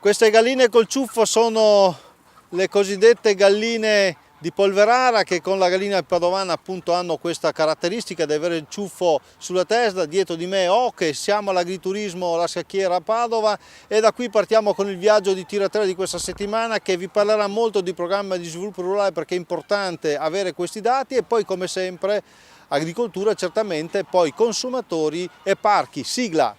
Queste galline col ciuffo sono le cosiddette galline di Polverara, che con la gallina padovana appunto hanno questa caratteristica di avere il ciuffo sulla testa. Dietro di me Oche, siamo all'agriturismo La Scacchiera a Padova e da qui partiamo con il viaggio di tiro a terra di questa settimana, che vi parlerà molto di programma di sviluppo rurale, perché è importante avere questi dati, e poi come sempre agricoltura certamente, poi consumatori e parchi. Sigla!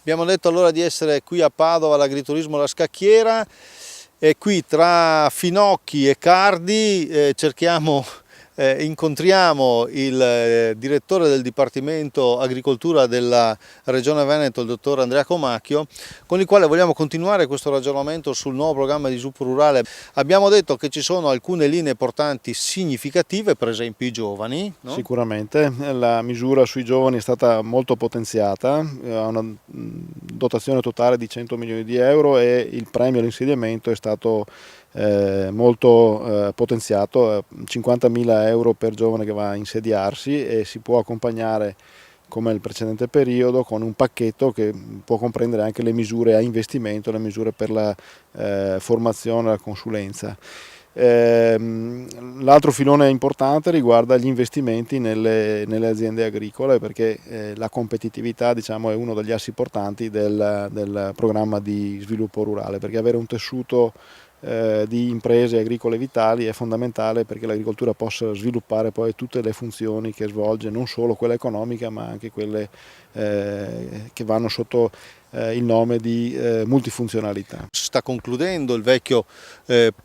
Abbiamo detto allora di essere qui a Padova all'agriturismo La Scacchiera, e qui tra finocchi e cardi incontriamo il direttore del Dipartimento Agricoltura della Regione Veneto, il dottor Andrea Comacchio, con il quale vogliamo continuare questo ragionamento sul nuovo programma di sviluppo rurale. Abbiamo detto che ci sono alcune linee portanti significative, per esempio i giovani, no? Sicuramente, la misura sui giovani è stata molto potenziata, ha una dotazione totale di 100 milioni di euro e il premio all'insediamento è stato molto potenziato, 50.000 euro per giovane che va a insediarsi, e si può accompagnare, come nel precedente periodo, con un pacchetto che può comprendere anche le misure a investimento, le misure per la formazione e la consulenza. L'altro filone importante riguarda gli investimenti nelle aziende agricole, perché la competitività, diciamo, è uno degli assi portanti del programma di sviluppo rurale, perché avere un tessuto di imprese agricole vitali è fondamentale perché l'agricoltura possa sviluppare poi tutte le funzioni che svolge, non solo quella economica ma anche quelle che vanno sotto il nome di multifunzionalità. Si sta concludendo il vecchio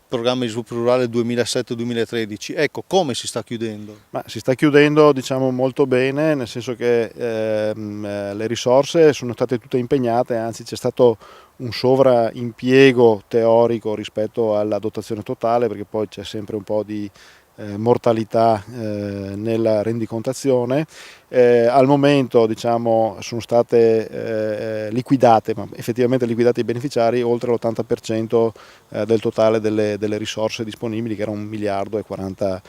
programma di sviluppo rurale 2007-2013, ecco, come si sta chiudendo? Ma si sta chiudendo, diciamo, molto bene, nel senso che le risorse sono state tutte impegnate, anzi c'è stato un sovraimpiego teorico rispetto alla dotazione totale, perché poi c'è sempre un po' di mortalità nella rendicontazione. Al momento, diciamo, sono state liquidate, ma effettivamente liquidati i beneficiari, oltre l'80% del totale delle risorse disponibili, che era 1 miliardo e 40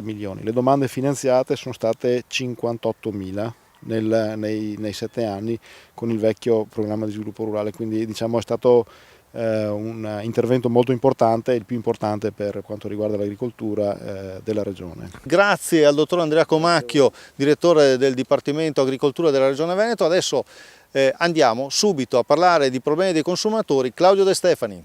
milioni. Le domande finanziate sono state 58.000 nei 7 anni con il vecchio programma di sviluppo rurale, quindi diciamo è stato un intervento molto importante, il più importante per quanto riguarda l'agricoltura della regione. Grazie al dottor Andrea Comacchio, direttore del Dipartimento Agricoltura della Regione Veneto. Adesso andiamo subito a parlare di problemi dei consumatori. Claudio De Stefani.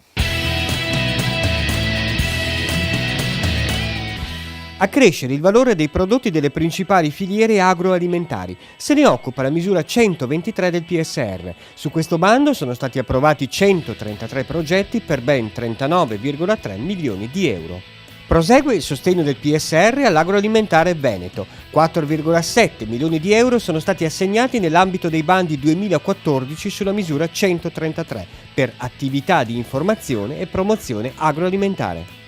Accrescere il valore dei prodotti delle principali filiere agroalimentari. Se ne occupa la misura 123 del PSR. Su questo bando sono stati approvati 133 progetti per ben 39,3 milioni di euro. Prosegue il sostegno del PSR all'agroalimentare veneto. 4,7 milioni di euro sono stati assegnati nell'ambito dei bandi 2014 sulla misura 133 per attività di informazione e promozione agroalimentare.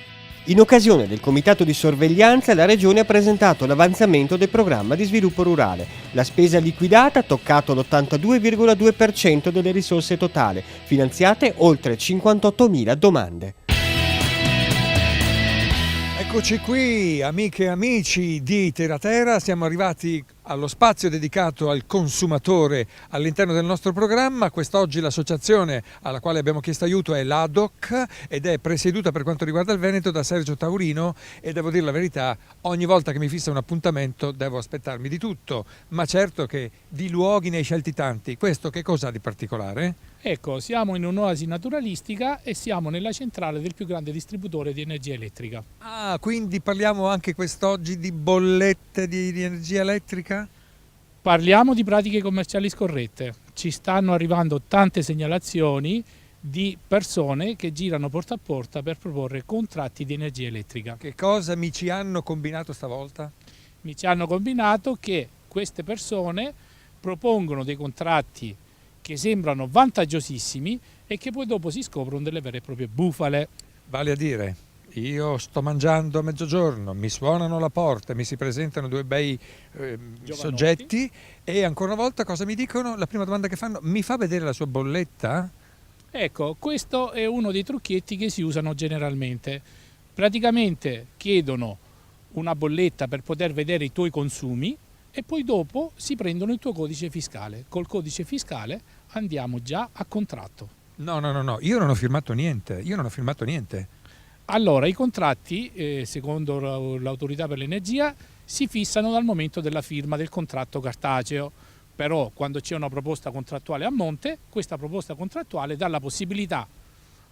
In occasione del comitato di sorveglianza, la Regione ha presentato l'avanzamento del programma di sviluppo rurale. La spesa liquidata ha toccato l'82,2% delle risorse totali, finanziate oltre 58.000 domande. Eccoci qui, amiche e amici di Terra Terra, siamo arrivati allo spazio dedicato al consumatore all'interno del nostro programma. Quest'oggi l'associazione alla quale abbiamo chiesto aiuto è l'ADOC ed è presieduta, per quanto riguarda il Veneto, da Sergio Taurino, e devo dire la verità, ogni volta che mi fissa un appuntamento devo aspettarmi di tutto, ma certo che di luoghi ne hai scelti tanti. Questo che cosa ha di particolare? Ecco, siamo in un'oasi naturalistica e siamo nella centrale del più grande distributore di energia elettrica. Ah, quindi parliamo anche quest'oggi di bollette di energia elettrica? Parliamo di pratiche commerciali scorrette. Ci stanno arrivando tante segnalazioni di persone che girano porta a porta per proporre contratti di energia elettrica. Che cosa mi ci hanno combinato stavolta? Mi ci hanno combinato che queste persone propongono dei contratti che sembrano vantaggiosissimi e che poi dopo si scoprono delle vere e proprie bufale. Vale a dire, io sto mangiando a mezzogiorno, mi suonano la porta, mi si presentano due bei soggetti e ancora una volta cosa mi dicono? La prima domanda che fanno: mi fa vedere la sua bolletta? Ecco, questo è uno dei trucchetti che si usano generalmente. Praticamente chiedono una bolletta per poter vedere i tuoi consumi e poi dopo si prendono il tuo codice fiscale. Col codice fiscale andiamo già a contratto. No, io non ho firmato niente, Allora, i contratti, secondo l'autorità per l'energia, si fissano dal momento della firma del contratto cartaceo. Però quando c'è una proposta contrattuale a monte, questa proposta contrattuale dà la possibilità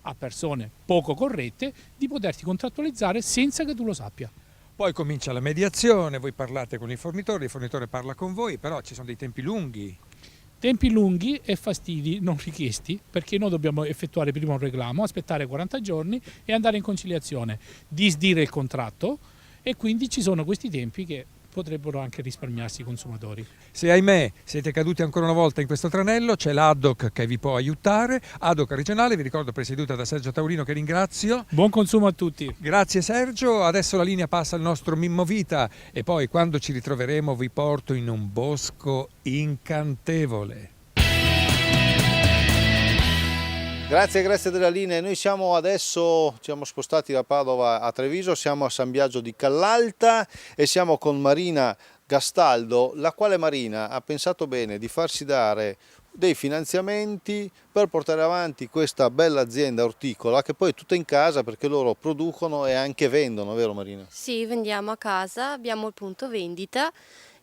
a persone poco corrette di poterti contrattualizzare senza che tu lo sappia. Poi comincia la mediazione, voi parlate con il fornitore parla con voi, però ci sono dei tempi lunghi. Tempi lunghi e fastidi non richiesti, perché noi dobbiamo effettuare prima un reclamo, aspettare 40 giorni e andare in conciliazione, disdire il contratto, e quindi ci sono questi tempi che potrebbero anche risparmiarsi i consumatori. Se ahimè siete caduti ancora una volta in questo tranello, c'è l'ADOC che vi può aiutare, ADOC regionale, vi ricordo presieduta da Sergio Taurino, che ringrazio. Buon consumo a tutti. Grazie Sergio, adesso la linea passa al nostro Mimmo Vita e poi quando ci ritroveremo vi porto in un bosco incantevole. Grazie della linea. Noi siamo adesso, ci siamo spostati da Padova a Treviso, siamo a San Biagio di Callalta e siamo con Marina Gastaldo, la quale Marina ha pensato bene di farsi dare dei finanziamenti per portare avanti questa bella azienda orticola, che poi è tutta in casa perché loro producono e anche vendono, vero Marina? Sì, vendiamo a casa, abbiamo il punto vendita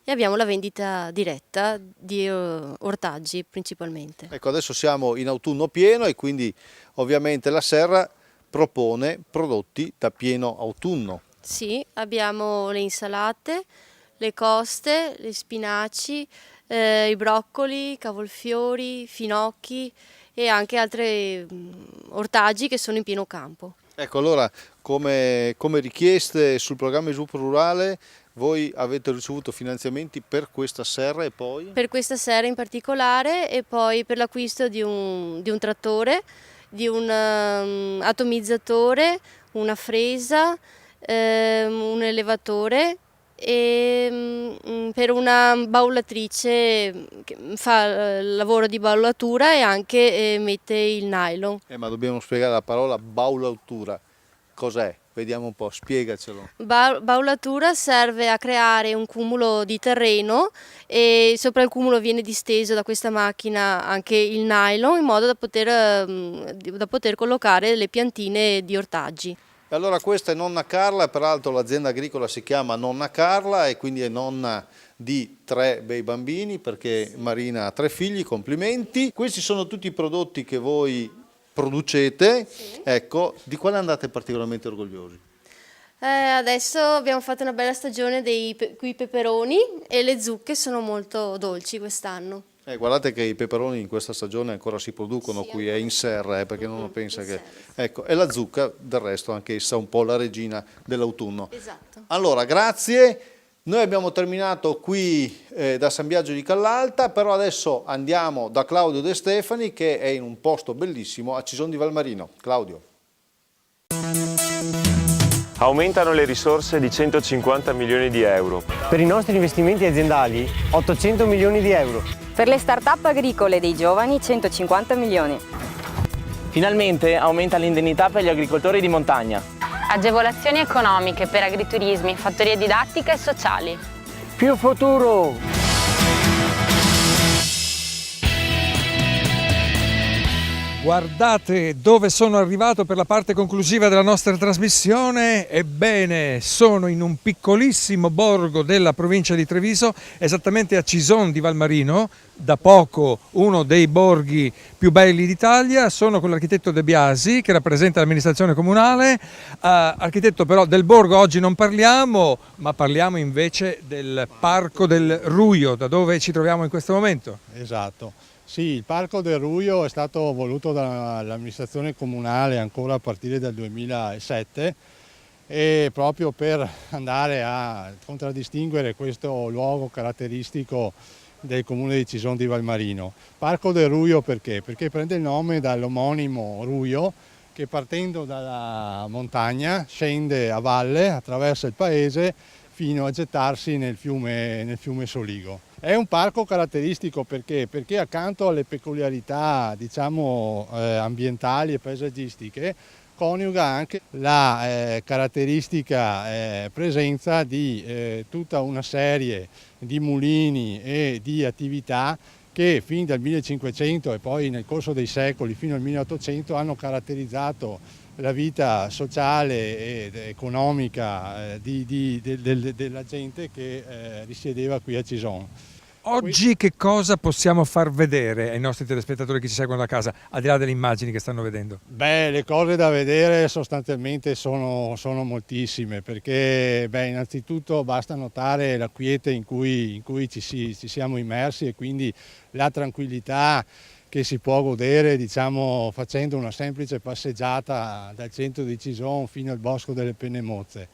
e abbiamo la vendita diretta di ortaggi principalmente. Ecco, adesso siamo in autunno pieno e quindi ovviamente la Serra propone prodotti da pieno autunno. Sì, abbiamo le insalate, le coste, gli spinaci, i broccoli, cavolfiori, finocchi e anche altri ortaggi che sono in pieno campo. Ecco, allora come richieste sul programma di sviluppo rurale voi avete ricevuto finanziamenti per questa serra e poi? Per questa serra in particolare e poi per l'acquisto di un trattore, di un atomizzatore, una fresa, un elevatore e per una baulatrice che fa il lavoro di baulatura e anche mette il nylon. Ma dobbiamo spiegare la parola baulatura. Cos'è? Vediamo un po', spiegacelo. Baulatura serve a creare un cumulo di terreno e sopra il cumulo viene disteso da questa macchina anche il nylon in modo da poter collocare le piantine di ortaggi. E allora questa è nonna Carla, peraltro l'azienda agricola si chiama Nonna Carla e quindi è nonna di 3 bei bambini perché Marina ha 3 figli, complimenti. Questi sono tutti i prodotti che voi producete, sì. Ecco, di quale andate particolarmente orgogliosi? Adesso abbiamo fatto una bella stagione qui peperoni e le zucche sono molto dolci quest'anno. Guardate che i peperoni in questa stagione ancora si producono, sì, qui è in serra, perché non pensa che... Ecco, e la zucca del resto anch'essa un po' la regina dell'autunno. Esatto. Allora, grazie. Noi abbiamo terminato qui da San Biagio di Callalta, però adesso andiamo da Claudio De Stefani che è in un posto bellissimo a Cison di Valmarino. Claudio. Aumentano le risorse di 150 milioni di euro. Per i nostri investimenti aziendali 800 milioni di euro. Per le start-up agricole dei giovani 150 milioni. Finalmente aumenta l'indennità per gli agricoltori di montagna. Agevolazioni economiche per agriturismi, fattorie didattiche e sociali. Più futuro! Guardate dove sono arrivato per la parte conclusiva della nostra trasmissione. Ebbene, sono in un piccolissimo borgo della provincia di Treviso, esattamente a Cison di Valmarino, da poco uno dei borghi più belli d'Italia. Sono con l'architetto De Biasi che rappresenta l'amministrazione comunale. Architetto, però del borgo oggi non parliamo, ma parliamo invece del Parco del Ruio, da dove ci troviamo in questo momento. Esatto. Sì, il Parco del Ruio è stato voluto dall'amministrazione comunale ancora a partire dal 2007 e proprio per andare a contraddistinguere questo luogo caratteristico del comune di Cison di Valmarino. Parco del Ruio perché? Perché prende il nome dall'omonimo Ruio che partendo dalla montagna scende a valle, attraversa il paese fino a gettarsi nel fiume Soligo. È un parco caratteristico perché accanto alle peculiarità ambientali e paesaggistiche coniuga anche la caratteristica presenza di tutta una serie di mulini e di attività che fin dal 1500 e poi nel corso dei secoli fino al 1800 hanno caratterizzato la vita sociale ed economica della gente che risiedeva qui a Cison. Oggi che cosa possiamo far vedere ai nostri telespettatori che ci seguono da casa, al di là delle immagini che stanno vedendo? Le cose da vedere sostanzialmente sono moltissime, perché innanzitutto basta notare la quiete in cui ci siamo immersi e quindi la tranquillità che si può godere facendo una semplice passeggiata dal centro di Cison fino al Bosco delle Pennemozze.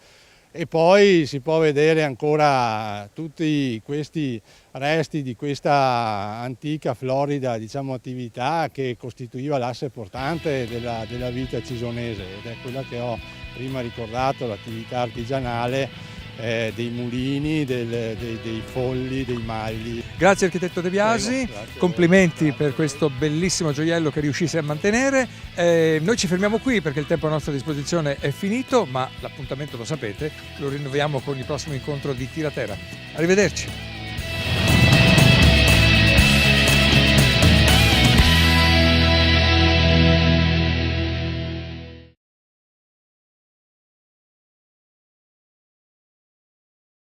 E poi si può vedere ancora tutti questi resti di questa antica florida attività che costituiva l'asse portante della vita cisonese ed è quella che ho prima ricordato, l'attività artigianale dei mulini, dei folli, dei magli. Grazie architetto De Biasi, complimenti per questo bellissimo gioiello che riuscisse a mantenere. Noi ci fermiamo qui perché il tempo a nostra disposizione è finito, ma l'appuntamento lo sapete, lo rinnoviamo con il prossimo incontro di Tira Terra. Arrivederci.